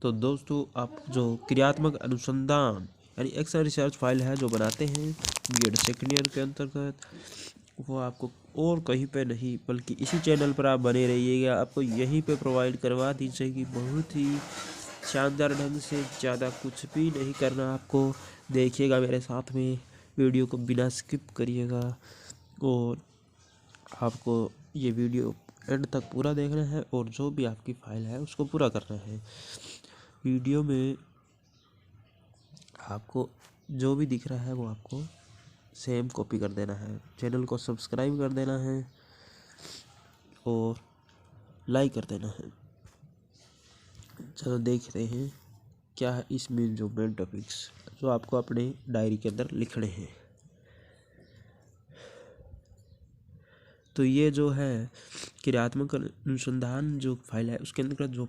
तो दोस्तों, आप जो क्रियात्मक अनुसंधान यानी एक्शन रिसर्च फाइल है जो बनाते हैं बीएड सेकेंड ईयर के अंतर्गत, वो आपको और कहीं पे नहीं बल्कि इसी चैनल पर आप बने रहिएगा। आपको यहीं पे प्रोवाइड करवा दी जाएगी बहुत ही शानदार ढंग से। ज़्यादा कुछ भी नहीं करना आपको। देखिएगा मेरे साथ में, वीडियो को बिना स्किप करिएगा और आपको ये वीडियो एंड तक पूरा देखना है और जो भी आपकी फाइल है उसको पूरा करना है। वीडियो में आपको जो भी दिख रहा है वो आपको सेम कॉपी कर देना है। चैनल को सब्सक्राइब कर देना है और लाइक कर देना है। चलो देखते हैं क्या है इसमें जो मेन टॉपिक्स जो आपको अपने डायरी के अंदर लिखने हैं। तो ये जो है क्रियात्मक अनुसंधान जो फाइल है उसके अंदर जो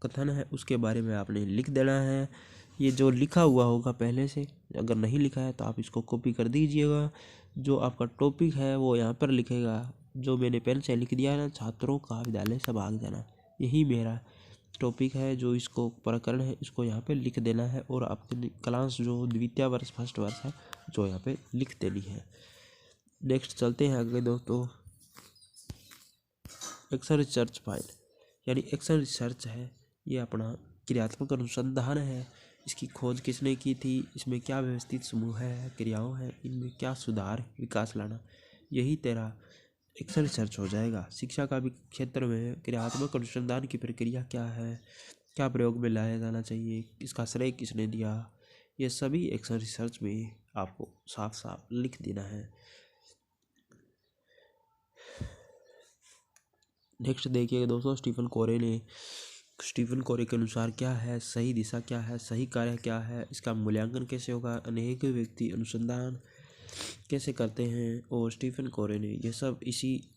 कथन है उसके बारे में आपने लिख देना है। ये जो लिखा हुआ होगा पहले से, अगर नहीं लिखा है तो आप इसको कॉपी कर दीजिएगा। जो आपका टॉपिक है वो यहाँ पर लिखेगा, जो मैंने पेन से लिख दिया है ना, छात्रों का विद्यालय से भाग जाना, यही मेरा टॉपिक है। जो इसको प्रकरण है इसको यहाँ पे लिख देना है और आपकी क्लास जो द्वितीय वर्ष फर्स्ट वर्ष है जो यहाँ पे लिख देनी है। नेक्स्ट चलते हैं आगे दोस्तों। एक्शन रिसर्च फाइल यानी एक्शन रिसर्च है, ये अपना क्रियात्मक अनुसंधान है। इसकी खोज किसने की थी, इसमें क्या व्यवस्थित समूह है, क्रियाओं है, इनमें क्या सुधार विकास लाना, यही तेरा एक्शन रिसर्च हो जाएगा। शिक्षा का भी क्षेत्र में क्रियात्मक अनुसंधान की प्रक्रिया क्या है, क्या प्रयोग में लाया जाना चाहिए, इसका श्रेय किसने दिया, ये सभी एक्शन रिसर्च में आपको साफ साफ लिख देना है। नेक्स्ट देखिएगा दोस्तों, स्टीफन कोरे के अनुसार क्या है सही दिशा, क्या है सही कार्य, क्या है इसका मूल्यांकन कैसे होगा, अनेक व्यक्ति अनुसंधान कैसे करते हैं, और स्टीफन कोरे ने ये सब इसी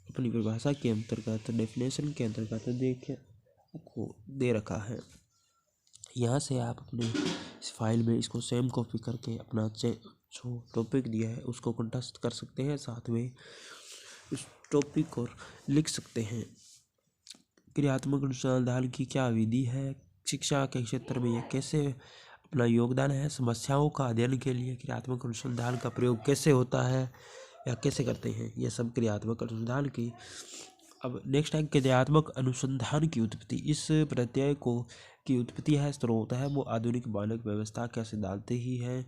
अपनी परिभाषा के अंतर्गत डेफिनेशन के अंतर्गत देख आपको दे रखा है। यहाँ से आप अपने इस फाइल में इसको सेम कॉपी करके अपना जो टॉपिक दिया है उसको कंटेस्ट कर सकते हैं, साथ में उस टॉपिक और लिख सकते हैं। क्रियात्मक अनुसंधान की क्या विधि है, शिक्षा के क्षेत्र में यह कैसे अपना योगदान है, समस्याओं का अध्ययन के लिए क्रियात्मक अनुसंधान का प्रयोग कैसे होता है या कैसे करते हैं, यह सब क्रियात्मक अनुसंधान की। अब नेक्स्ट है क्रियात्मक अनुसंधान की उत्पत्ति। इस प्रत्यय को की उत्पत्ति है, स्रोत है वो आधुनिक मानक व्यवस्था का सिद्धांत ही है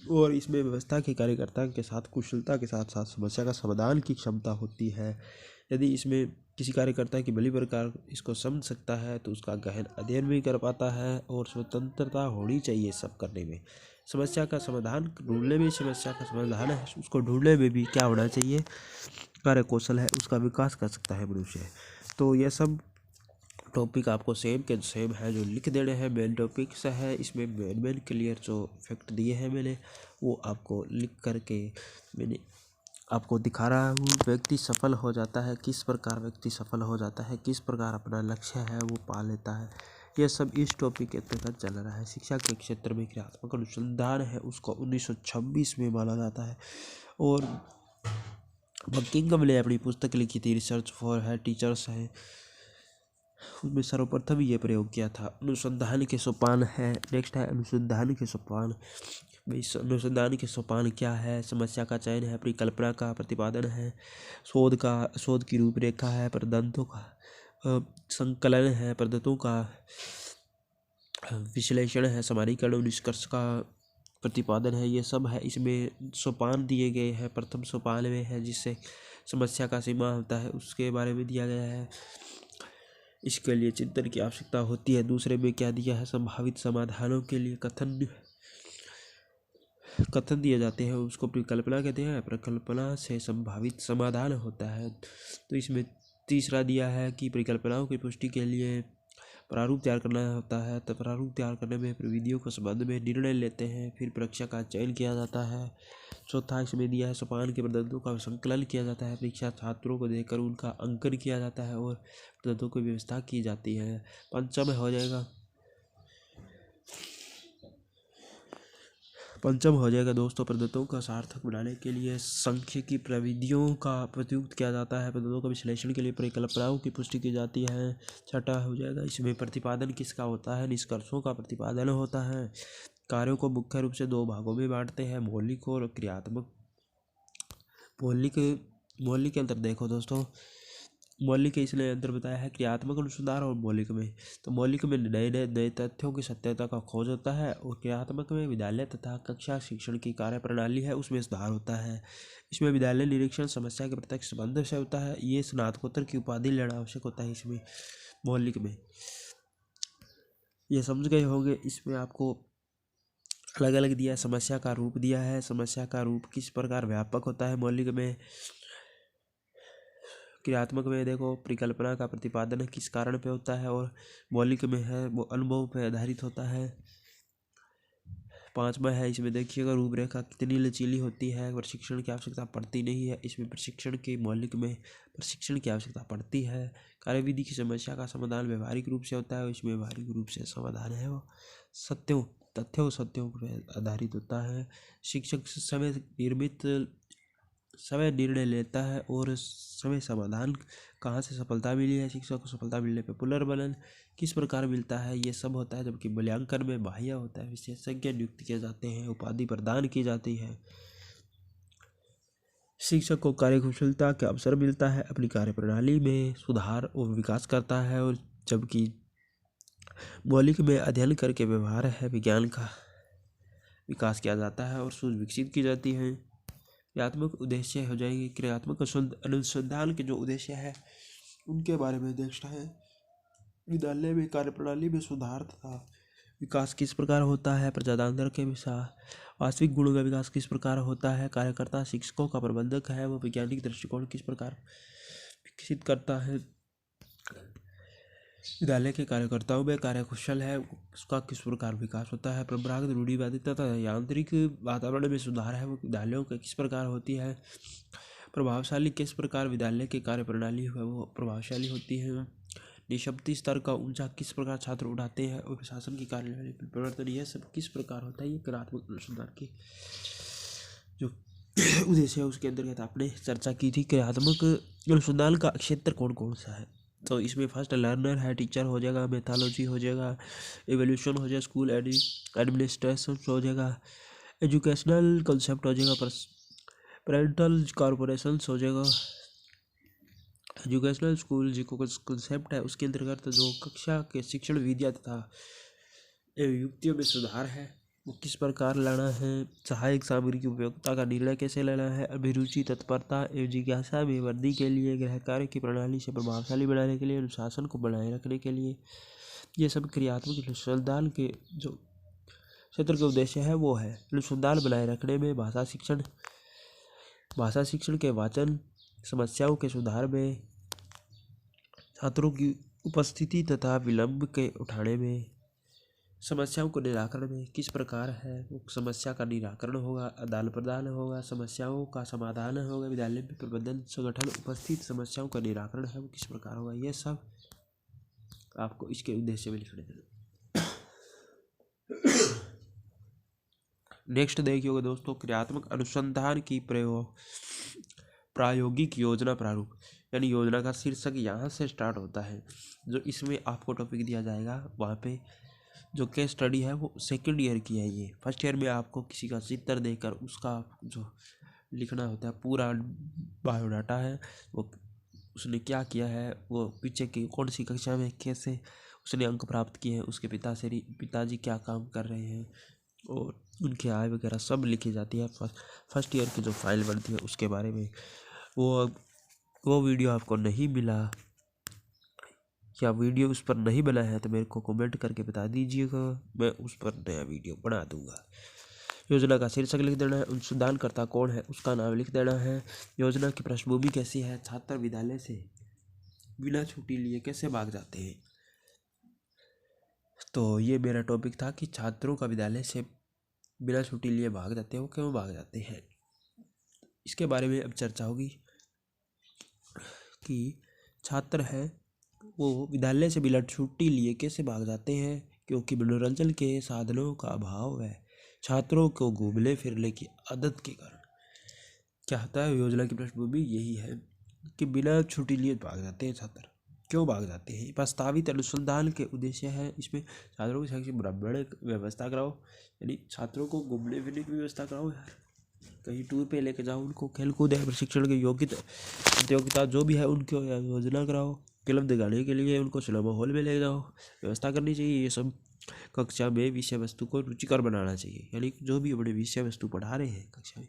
और इसमें व्यवस्था के कार्यकर्ता के साथ कुशलता के साथ साथ समस्या का समाधान की क्षमता होती है। यदि इसमें किसी कार्यकर्ता की भली प्रकार इसको समझ सकता है तो उसका गहन अध्ययन भी कर पाता है और स्वतंत्रता होनी चाहिए सब करने में। समस्या का समाधान ढूंढने में, समस्या का समाधान है उसको ढूंढने में भी क्या होना चाहिए, कार्य कौशल है, उसका विकास कर सकता है मनुष्य। तो यह सब टॉपिक आपको सेम के सेम है जो लिख देने हैं। मेन टॉपिक्स है, इसमें मेन क्लियर जो फैक्ट दिए हैं मैंने वो आपको लिख करके मैंने आपको दिखा रहा हूँ। व्यक्ति सफल हो जाता है, किस प्रकार व्यक्ति सफल हो जाता है, किस प्रकार अपना लक्ष्य है वो पा लेता है, यह सब इस टॉपिक के तहत चल रहा है। शिक्षा के क्षेत्र में क्रियात्मक अनुसंधान है उसको 1926 में माना जाता है और बकिंघम ने अपनी पुस्तक लिखी थी रिसर्च फॉर है टीचर्स है, उसमें सर्वप्रथम ये प्रयोग किया था। अनुसंधान के सोपान है, नेक्स्ट है अनुसंधान के सोपान। भाई अनुसंधान के सोपान क्या है, समस्या का चयन है, परिकल्पना का प्रतिपादन है, शोध की रूपरेखा है, प्रदत्तों का संकलन है, प्रदत्तों का विश्लेषण है, समानीकरण निष्कर्ष का प्रतिपादन है, ये सब है। इसमें सोपान दिए गए हैं। प्रथम सोपान में है जिससे समस्या का सीमा होता है उसके बारे में दिया गया है, इसके लिए चिंतन की आवश्यकता होती है। दूसरे में क्या दिया है, संभावित समाधानों के लिए कथन दिए जाते हैं, उसको परिकल्पना कहते हैं। परिकल्पना से संभावित समाधान होता है। तो इसमें तीसरा दिया है कि परिकल्पनाओं की पुष्टि के लिए प्रारूप तैयार करना होता है। तो प्रारूप तैयार करने में प्रविधियों के संबंध में निर्णय लेते हैं, फिर परीक्षा का चयन किया जाता है। चौथा इसमें दिया है सोपान के प्रदत्तों का संकलन किया जाता है, परीक्षा छात्रों को देकर उनका अंकन किया जाता है और प्रदत्तों की व्यवस्था की जाती है। पंचम हो जाएगा पंचम हो जाएगा दोस्तों, पद्धतों का सार्थक बनाने के लिए सांख्यिकी प्रविधियों का प्रयुक्त किया जाता है। पद्धतों का विश्लेषण के लिए परिकल्पनाओं की पुष्टि की जाती है। छठा हो जाएगा, इसमें प्रतिपादन किसका होता है? निष्कर्षों का प्रतिपादन होता है। कार्यों को मुख्य रूप से दो भागों में बांटते हैं, मौलिक और क्रियात्मक। मौलिक के अंतर देखो दोस्तों, मौलिक के इसने अंतर बताया है क्रियात्मक अनुसंधान और मौलिक में। तो मौलिक में नए तथ्यों की सत्यता का खोज होता है, और क्रियात्मक में विद्यालय तथा कक्षा शिक्षण की कार्य प्रणाली है उसमें सुधार होता है। इसमें विद्यालय निरीक्षण समस्या के प्रत्यक्ष संबंध से होता है। ये स्नातकोत्तर की उपाधि लेना आवश्यक होता है इसमें, मौलिक में। ये समझ गए होंगे। इसमें आपको अलग अलग दिया है, समस्या का रूप दिया है, समस्या का रूप किस प्रकार व्यापक होता है मौलिक में। क्रियात्मक में देखो, परिकल्पना का प्रतिपादन किस कारण पे होता है, और मौलिक में है वो अनुभव पे आधारित होता है। पांचवा है, इसमें देखिएगा रूपरेखा कितनी लचीली होती है, प्रशिक्षण की आवश्यकता पड़ती नहीं है। इसमें प्रशिक्षण के मौलिक में प्रशिक्षण की आवश्यकता पड़ती है। कार्यविधि की समस्या का समाधान व्यवहारिक रूप से होता है, इसमें व्यवहारिक रूप से समाधान है वो तथ्यों पर आधारित होता है। शिक्षक समय निर्णय लेता है, और समय समाधान कहाँ से सफलता मिली है, शिक्षक को सफलता मिलने पे पुनर्बलन किस प्रकार मिलता है, ये सब होता है। जबकि मूल्यांकन में बाह्य होता है, विशेषज्ञ नियुक्त किए जाते हैं, उपाधि प्रदान की जाती है, शिक्षक को कार्यकुशलता का अवसर मिलता है, अपनी कार्य प्रणाली में सुधार और विकास करता है। और जबकि मौलिक में अध्ययन करके व्यवहार है विज्ञान का विकास किया जाता है और सूझ विकसित की जाती है। क्रियात्मक उद्देश्य हो जाएगी, क्रियात्मक अनुसंधान के जो उद्देश्य है उनके बारे में देखना है। विद्यालय में कार्यप्रणाली में सुधार तथा विकास किस प्रकार होता है, प्रजातंत्र के वास्तविक गुणों का विकास किस प्रकार होता है, कार्यकर्ता शिक्षकों का प्रबंधक है वो वैज्ञानिक दृष्टिकोण किस प्रकार विकसित करता है, विद्यालय के कार्यकर्ताओं में कार्यकुशल है उसका किस प्रकार विकास होता है, परंपरागत रूढ़िवादी तथा यांत्रिक वातावरण में सुधार है वो विद्यालयों का किस प्रकार होती है, प्रभावशाली किस प्रकार विद्यालय की कार्य प्रणाली है वो प्रभावशाली होती है, निष्पत्ति स्तर का ऊंचा किस प्रकार छात्र उठाते हैं, और प्रशासन की कार्यप्रणाली में परिवर्तन यह सब किस प्रकार होता है। ये क्रियात्मक अनुसंधान की जो उद्देश्य है उसके अंतर्गत आपने चर्चा की थी। क्रियात्मक अनुसंधान का क्षेत्र कौन कौन सा है, तो इसमें फर्स्ट लर्नर है, टीचर हो जाएगा, मेथोलॉजी हो जाएगा, एवोल्यूशन हो जाएगा, स्कूल एडमिनिस्ट्रेशन हो जाएगा, एजुकेशनल कंसेप्ट हो जाएगा, पेरेंटल कॉर्पोरेशन हो जाएगा, एजुकेशनल स्कूल जो कंसेप्ट है उसके अंतर्गत जो कक्षा के शिक्षण विद्या तथा युक्तियों में सुधार है वो किस प्रकार लाना है, सहायक सामग्री की उपयोगिता का निर्णय कैसे लेना है, अभिरुचि तत्परता एवं जिज्ञासा में वृद्धि के लिए, गृह कार्य की प्रणाली से प्रभावशाली बनाने के लिए, अनुशासन को बनाए रखने के लिए, ये सब क्रियात्मक अनुसंधान के जो क्षेत्र के उद्देश्य है वो है। अनुसंधान बनाए रखने में भाषा शिक्षण के वाचन समस्याओं के सुधार में, छात्रों की उपस्थिति तथा विलंब के उठाने में, समस्याओं को निराकरण में किस प्रकार है वो समस्या का निराकरण होगा, आदान प्रदान होगा, समस्याओं का समाधान होगा, विद्यालय में प्रबंधन संगठन उपस्थित समस्याओं का निराकरण है वो किस प्रकार होगा, ये सब आपको इसके उद्देश्य में लिखने देना। नेक्स्ट देखिएगा दोस्तों, क्रियात्मक अनुसंधान की प्रायोगिक योजना प्रारूप, यानी योजना का शीर्षक यहाँ से स्टार्ट होता है। जो इसमें आपको टॉपिक दिया जाएगा वहाँ पे जो केस स्टडी है वो सेकंड ईयर की है। ये फर्स्ट ईयर में आपको किसी का चित्र देकर उसका जो लिखना होता है पूरा बायोडाटा है, वो उसने क्या किया है, वो पीछे की कौन सी कक्षा में कैसे उसने अंक प्राप्त किए हैं, उसके पिताजी क्या काम कर रहे हैं, और उनकी आय वगैरह सब लिखी जाती है। फर्स्ट ईयर की जो फाइल बनती है उसके बारे में। वो वीडियो आपको नहीं मिला या वीडियो उस पर नहीं बना है तो मेरे को कमेंट करके बता दीजिएगा, मैं उस पर नया वीडियो बना दूंगा। योजना का शीर्षक लिख देना है, अनुसंधानकर्ता कौन है उसका नाम लिख देना है, योजना की पृष्ठभूमि कैसी है, छात्र विद्यालय से बिना छुट्टी लिए कैसे भाग जाते हैं। तो ये मेरा टॉपिक था कि छात्रों का विद्यालय से बिना छुट्टी लिए भाग जाते हैं, वो क्यों भाग जाते हैं, इसके बारे में अब चर्चा होगी। कि छात्र है वो विद्यालय से बिना छुट्टी लिए कैसे भाग जाते हैं, क्योंकि मनोरंजन के साधनों का अभाव है। छात्रों को घूमने फिरने की आदत के कारण क्या होता है, योजना की पृष्ठभूमि यही है कि बिना छुट्टी लिए भाग जाते हैं छात्र। क्यों भाग जाते हैं? प्रस्तावित अनुसंधान के उद्देश्य है इसमें छात्रों की शैक्षिक ब्राह्मण व्यवस्था कराओ, यानी छात्रों को घूमने फिरने की व्यवस्था कराओ यार, कहीं टूर पे लेके जाओ उनको, खेलकूद या प्रशिक्षण की योग्यता प्रतियोगिता जो भी है उनको योजना कराओ, फिल्म दिखाने के लिए उनको सिनेमा हॉल में ले जाओ, व्यवस्था करनी चाहिए। ये सब कक्षा में विषय वस्तु को रुचिकर बनाना चाहिए, यानी जो भी अपने विषय वस्तु पढ़ा रहे हैं कक्षा में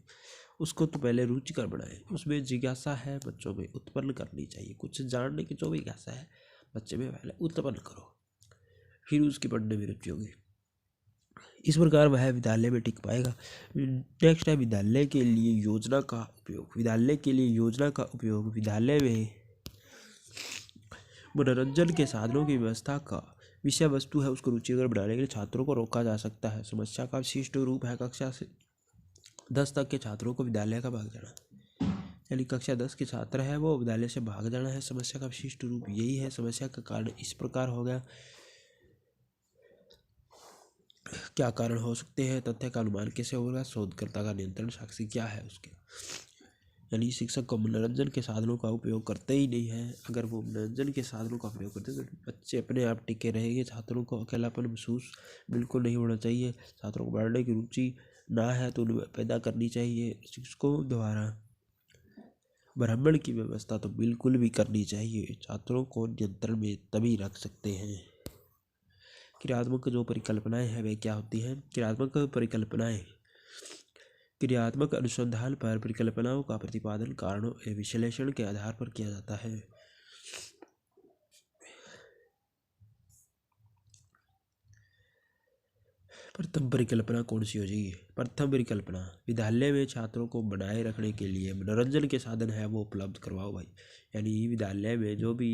उसको तो पहले रुचिकर बनाए, उसमें जिज्ञासा है बच्चों में उत्पन्न करनी चाहिए, कुछ जानने की जो भी जिज्ञासा है बच्चे में पहले उत्पन्न करो, फिर उसकी पढ़ने में रुचि होगी। इस प्रकार वह विद्यालय में टिक पाएगा। नेक्स्ट है विद्यालय के लिए योजना का उपयोग। विद्यालय के लिए योजना का उपयोग विद्यालय में मनोरंजन के साधनों की व्यवस्था का विषय वस्तु है उसको रुचिकर बनाने के लिए छात्रों को रोका जा सकता है। समस्या का विशिष्ट रूप है कक्षा से 10 तक के छात्रों को विद्यालय का भाग जाना, यानी कक्षा 10 के छात्र है वो विद्यालय से भाग जाना है। समस्या का विशिष्ट रूप यही है। समस्या का कारण इस प्रकार हो गया, क्या कारण हो सकते हैं, तथ्य का अनुमान कैसे होगा, शोधकर्ता का नियंत्रण साक्षी क्या है उसके, यानी शिक्षक को मनोरंजन के साधनों का उपयोग करते ही नहीं है। अगर वो मनोरंजन के साधनों का उपयोग करते तो बच्चे अपने आप टिके रहेंगे। छात्रों को अकेलापन महसूस बिल्कुल नहीं होना चाहिए। छात्रों को पढ़ने की रुचि ना है तो उन्हें पैदा करनी चाहिए। शिक्षकों द्वारा ब्राह्मण की व्यवस्था तो बिल्कुल भी करनी चाहिए। छात्रों को नियंत्रण में तभी रख सकते हैं। क्रियात्मक जो परिकल्पनाएं हैं वे क्या होती हैं? क्रियात्मक परिकल्पनाएं क्रियात्मक अनुसंधान पर परिकल्पनाओं का प्रतिपादन कारणों एवं विश्लेषण के आधार पर किया जाता है। प्रथम परिकल्पना कौन सी हो जाएगी? प्रथम परिकल्पना विद्यालय में छात्रों को बनाए रखने के लिए मनोरंजन के साधन है वो उपलब्ध करवाओ भाई, यानी विद्यालय में जो भी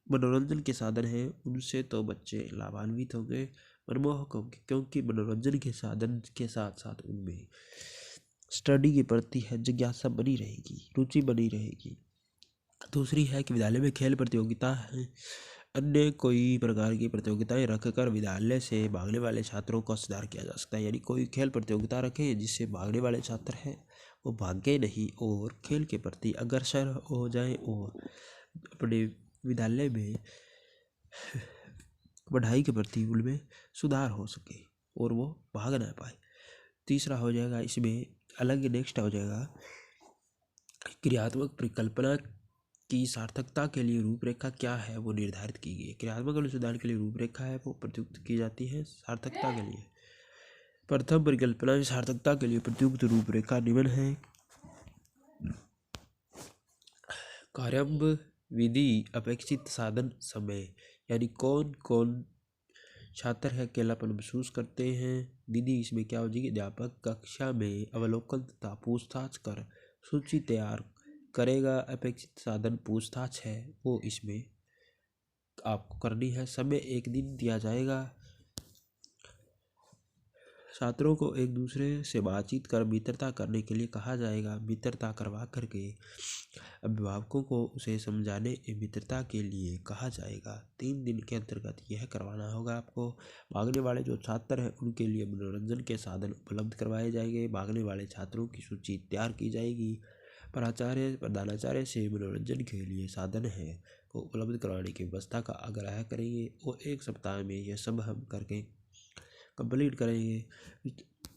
मनोरंजन के साधन हैं उनसे तो बच्चे लाभान्वित होंगे, मनमोहक होंगे, क्योंकि मनोरंजन के साधन के साथ साथ उनमें स्टडी के प्रति है जिज्ञासा बनी रहेगी, रुचि बनी रहेगी। दूसरी है कि विद्यालय में खेल प्रतियोगिता है, अन्य कोई प्रकार की प्रतियोगिताएं रखकर विद्यालय से भागने वाले छात्रों का सुधार किया जा सकता है, यानी कोई खेल प्रतियोगिता रखें जिससे भागने वाले छात्र हैं वो भागे नहीं और खेल के प्रति अग्रसर हो जाए और अपने विद्यालय में पढ़ाई के प्रति उनमें सुधार हो सके और वो भाग ना पाए। तीसरा हो जाएगा इसमें अलग नेक्स्ट हो जाएगा क्रियात्मक परिकल्पना की सार्थकता के लिए रूपरेखा क्या है वो निर्धारित की गई है। क्रियात्मक अनुसंधान के लिए रूपरेखा है वो प्रयुक्त की जाती है सार्थकता के लिए। प्रथम परिकल्पना की सार्थकता के लिए प्रयुक्त रूपरेखा निम्न है। कार्यान्व विधि, अपेक्षित साधन, समय, यानी कौन कौन छात्र है अकेलापन महसूस करते हैं। विधि इसमें क्या हो जाएगी? अध्यापक कक्षा में अवलोकन तथा पूछताछ कर सूची तैयार करेगा। अपेक्षित साधन पूछताछ है वो इसमें आपको करनी है। समय 1 दिन दिया जाएगा। छात्रों को एक दूसरे से बातचीत कर मित्रता करने के लिए कहा जाएगा। मित्रता करवा करके अभिभावकों को उसे समझाने मित्रता के लिए कहा जाएगा। 3 दिन के अंतर्गत यह करवाना होगा आपको। भागने वाले जो छात्र हैं उनके लिए मनोरंजन के साधन उपलब्ध करवाए जाएंगे। भागने वाले छात्रों की सूची तैयार की जाएगी। प्राचार्य प्रधानाचार्य से मनोरंजन के लिए साधन है को उपलब्ध करवाने की व्यवस्था का आग्रह करेंगे और 1 सप्ताह में यह सब हम करके कंप्लीट करेंगे।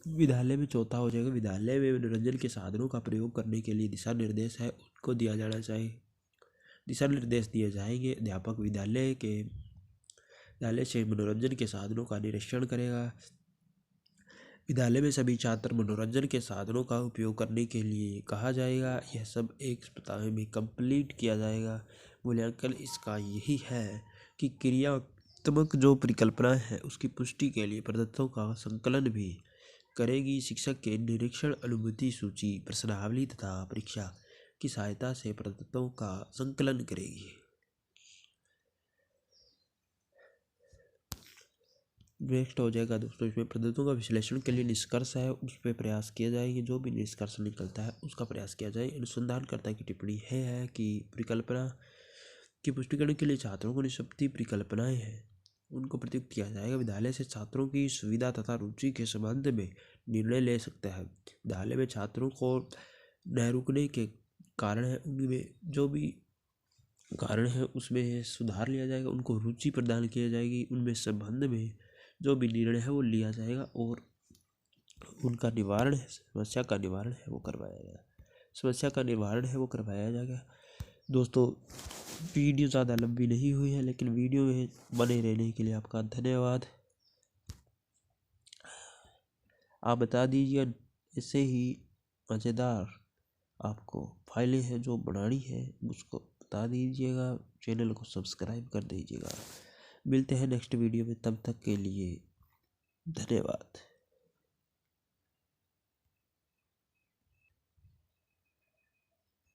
विद्यालय में चौथा हो जाएगा विद्यालय में मनोरंजन के साधनों का प्रयोग करने के लिए दिशा निर्देश है उनको दिया जाना चाहिए। दिशा निर्देश दिए जाएंगे। अध्यापक विद्यालय से मनोरंजन के साधनों का निरीक्षण करेगा। विद्यालय में सभी छात्र मनोरंजन के साधनों का उपयोग करने के लिए कहा जाएगा। यह सब 1 सप्ताह में कंप्लीट किया जाएगा। मूल्यांकन इसका यही है कि क्रियात्मक जो परिकल्पना है उसकी पुष्टि के लिए प्रदत्तों का संकलन भी करेगी। शिक्षक के निरीक्षण, अनुमति सूची, प्रश्नावली तथा परीक्षा की सहायता से प्रदत्तों का संकलन करेगी। नेक्स्ट हो जाएगा दोस्तों इसमें प्रदत्तों का विश्लेषण के लिए निष्कर्ष है उस पर प्रयास किया जाएगा। जो भी निष्कर्ष निकलता है उसका प्रयास किया जाए। अनुसंधानकर्ता की टिप्पणी है कि परिकल्पना की पुष्टि करने के लिए छात्रों को निष्पत्ति परिकल्पनाएं हैं उनको प्रयुक्त किया जाएगा। विद्यालय से छात्रों की सुविधा तथा रुचि के संबंध में निर्णय ले सकता है। विद्यालय में छात्रों को न रुकने के कारण है, उनमें जो भी कारण है उसमें सुधार लिया जाएगा, उनको रुचि प्रदान की जाएगी, उनमें संबंध में जो भी निर्णय है वो लिया जाएगा और उनका निवारण है, समस्या का निवारण है वो करवाया जाएगा। दोस्तों, वीडियो ज़्यादा लंबी नहीं हुई है, लेकिन वीडियो में बने रहने के लिए आपका धन्यवाद। आप बता दीजिए, ऐसे ही मज़ेदार आपको फाइलें हैं जो बनानी है उसको बता दीजिएगा, चैनल को सब्सक्राइब कर दीजिएगा। मिलते हैं नेक्स्ट वीडियो में, तब तक के लिए धन्यवाद।